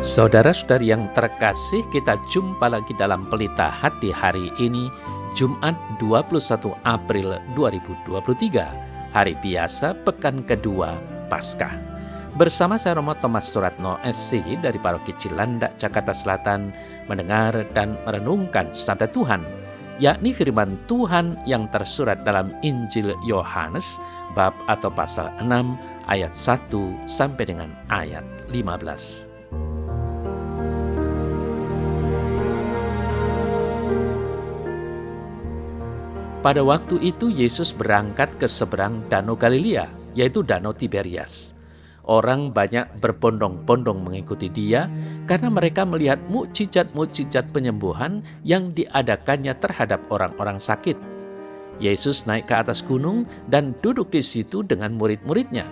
Saudara-saudari yang terkasih, kita jumpa lagi dalam Pelita Hati hari ini, Jumat 21 April 2023, hari biasa pekan kedua Paskah. Bersama saya Romo Thomas Suratno SC dari Paroki Cilandak, Jakarta Selatan, mendengar dan merenungkan sabda Tuhan, yakni firman Tuhan yang tersurat dalam Injil Yohanes, bab atau pasal 6, ayat 1 sampai dengan ayat 15. Pada waktu itu Yesus berangkat ke seberang Danau Galilea, yaitu Danau Tiberias. Orang banyak berbondong-bondong mengikuti dia karena mereka melihat mukjizat-mukjizat penyembuhan yang diadakannya terhadap orang-orang sakit. Yesus naik ke atas gunung dan duduk di situ dengan murid-muridnya.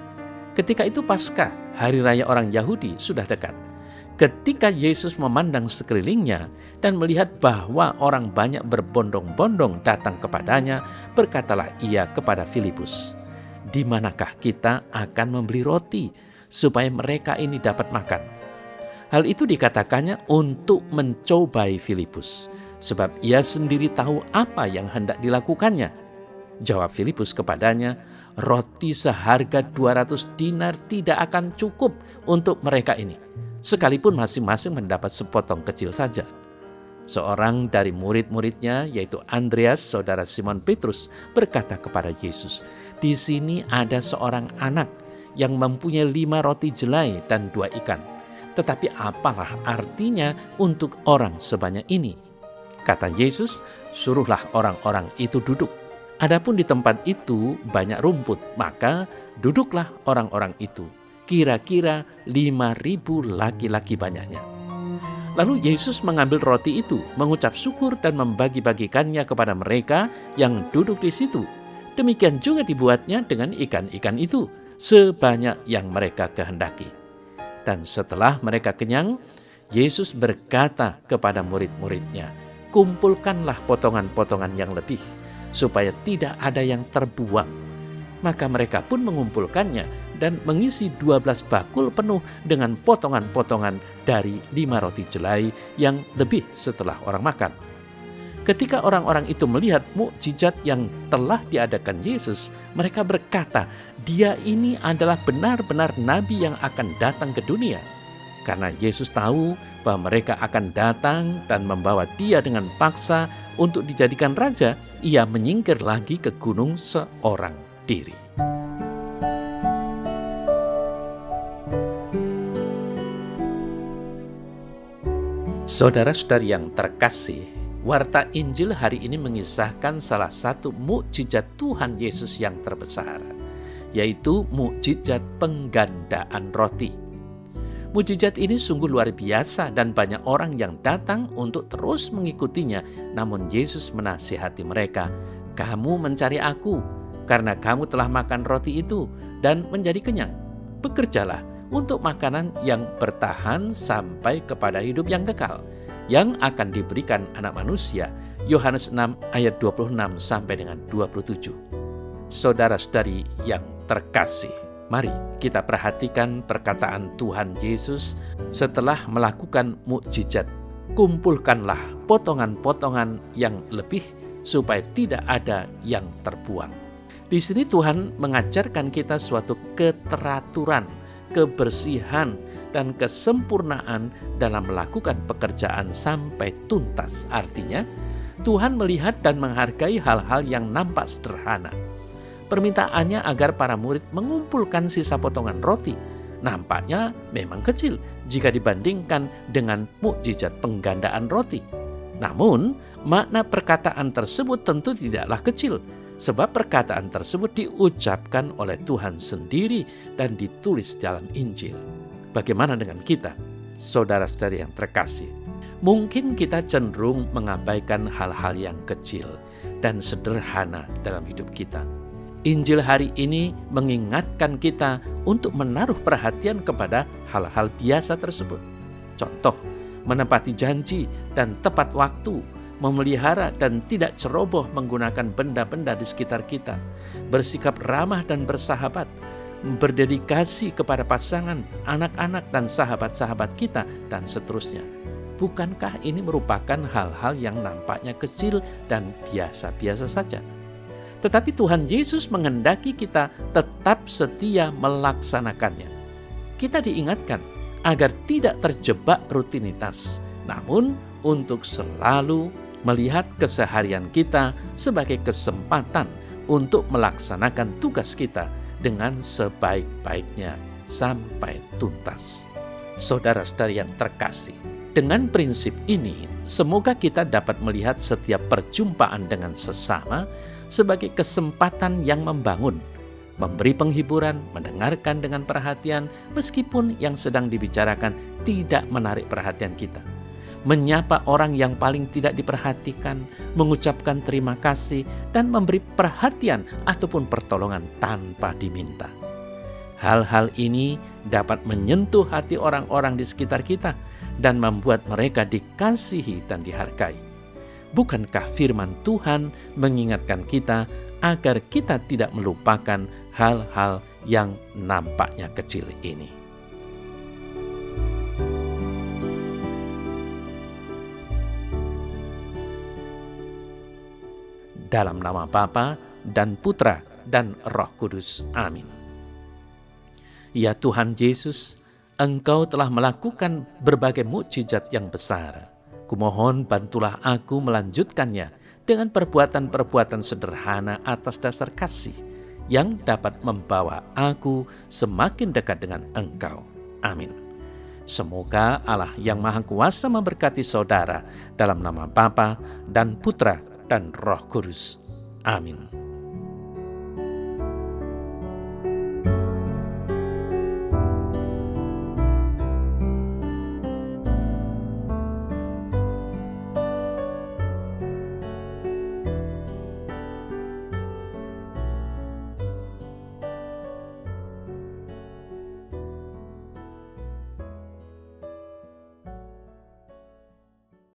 Ketika itu Paskah, hari raya orang Yahudi, sudah dekat. Ketika Yesus memandang sekelilingnya dan melihat bahwa orang banyak berbondong-bondong datang kepadanya, berkatalah ia kepada Filipus, "Di manakah kita akan membeli roti supaya mereka ini dapat makan?" Hal itu dikatakannya untuk mencobai Filipus, sebab ia sendiri tahu apa yang hendak dilakukannya. Jawab Filipus kepadanya, "Roti seharga 200 dinar tidak akan cukup untuk mereka ini, sekalipun masing-masing mendapat sepotong kecil saja." Seorang dari murid-muridnya, yaitu Andreas, saudara Simon Petrus, berkata kepada Yesus, "Di sini ada seorang anak yang mempunyai 5 roti jelai dan 2 ikan. Tetapi apalah artinya untuk orang sebanyak ini?" Kata Yesus, "Suruhlah orang-orang itu duduk." Adapun di tempat itu banyak rumput, maka duduklah orang-orang itu. Kira-kira 5.000 laki-laki banyaknya. Lalu Yesus mengambil roti itu, mengucap syukur dan membagi-bagikannya kepada mereka yang duduk di situ. Demikian juga dibuatnya dengan ikan-ikan itu, sebanyak yang mereka kehendaki. Dan setelah mereka kenyang, Yesus berkata kepada murid-muridnya, "Kumpulkanlah potongan-potongan yang lebih, supaya tidak ada yang terbuang." Maka mereka pun mengumpulkannya dan mengisi 12 bakul penuh dengan potongan-potongan dari 5 roti jelai yang lebih setelah orang makan. Ketika orang-orang itu melihat mukjizat yang telah diadakan Yesus, mereka berkata, "Dia ini adalah benar-benar nabi yang akan datang ke dunia." Karena Yesus tahu bahwa mereka akan datang dan membawa dia dengan paksa untuk dijadikan raja, ia menyingkir lagi ke gunung seorang diri. Saudara-saudari yang terkasih, warta Injil hari ini mengisahkan salah satu mukjizat Tuhan Yesus yang terbesar, yaitu mukjizat penggandaan roti. Mukjizat ini sungguh luar biasa dan banyak orang yang datang untuk terus mengikutinya. Namun Yesus menasihati mereka, "Kamu mencari Aku karena kamu telah makan roti itu dan menjadi kenyang. Bekerjalah untuk makanan yang bertahan sampai kepada hidup yang kekal, yang akan diberikan Anak Manusia." Yohanes 6 ayat 26 sampai dengan 27. Saudara-saudari yang terkasih, mari kita perhatikan perkataan Tuhan Yesus setelah melakukan mukjizat. Kumpulkanlah potongan-potongan yang lebih supaya tidak ada yang terbuang. Di sini Tuhan mengajarkan kita suatu keteraturan, kebersihan, dan kesempurnaan dalam melakukan pekerjaan sampai tuntas. Artinya, Tuhan melihat dan menghargai hal-hal yang nampak sederhana. Permintaannya agar para murid mengumpulkan sisa potongan roti nampaknya memang kecil jika dibandingkan dengan mukjizat penggandaan roti. Namun, makna perkataan tersebut tentu tidaklah kecil, sebab perkataan tersebut diucapkan oleh Tuhan sendiri dan ditulis dalam Injil. Bagaimana dengan kita, saudara-saudari yang terkasih? Mungkin kita cenderung mengabaikan hal-hal yang kecil dan sederhana dalam hidup kita. Injil hari ini mengingatkan kita untuk menaruh perhatian kepada hal-hal biasa tersebut. Contoh, menepati janji dan tepat waktu, memelihara dan tidak ceroboh menggunakan benda-benda di sekitar kita, bersikap ramah dan bersahabat, berdedikasi kepada pasangan, anak-anak, dan sahabat-sahabat kita, dan seterusnya. Bukankah ini merupakan hal-hal yang nampaknya kecil dan biasa-biasa saja? Tetapi Tuhan Yesus menghendaki kita tetap setia melaksanakannya. Kita diingatkan agar tidak terjebak rutinitas, namun untuk selalu melihat keseharian kita sebagai kesempatan untuk melaksanakan tugas kita dengan sebaik-baiknya sampai tuntas. Saudara-saudari yang terkasih, dengan prinsip ini, semoga kita dapat melihat setiap perjumpaan dengan sesama sebagai kesempatan yang membangun, memberi penghiburan, mendengarkan dengan perhatian meskipun yang sedang dibicarakan tidak menarik perhatian kita. Menyapa orang yang paling tidak diperhatikan, mengucapkan terima kasih, dan memberi perhatian ataupun pertolongan tanpa diminta. Hal-hal ini dapat menyentuh hati orang-orang di sekitar kita dan membuat mereka dikasihi dan dihargai. Bukankah firman Tuhan mengingatkan kita agar kita tidak melupakan hal-hal yang nampaknya kecil ini? Dalam nama Bapa dan Putra dan Roh Kudus. Amin. Ya Tuhan Yesus, Engkau telah melakukan berbagai mukjizat yang besar. Kumohon bantulah aku melanjutkannya dengan perbuatan-perbuatan sederhana atas dasar kasih yang dapat membawa aku semakin dekat dengan Engkau. Amin. Semoga Allah yang Maha Kuasa memberkati saudara dalam nama Bapa dan Putra dan Roh Kudus. Amin.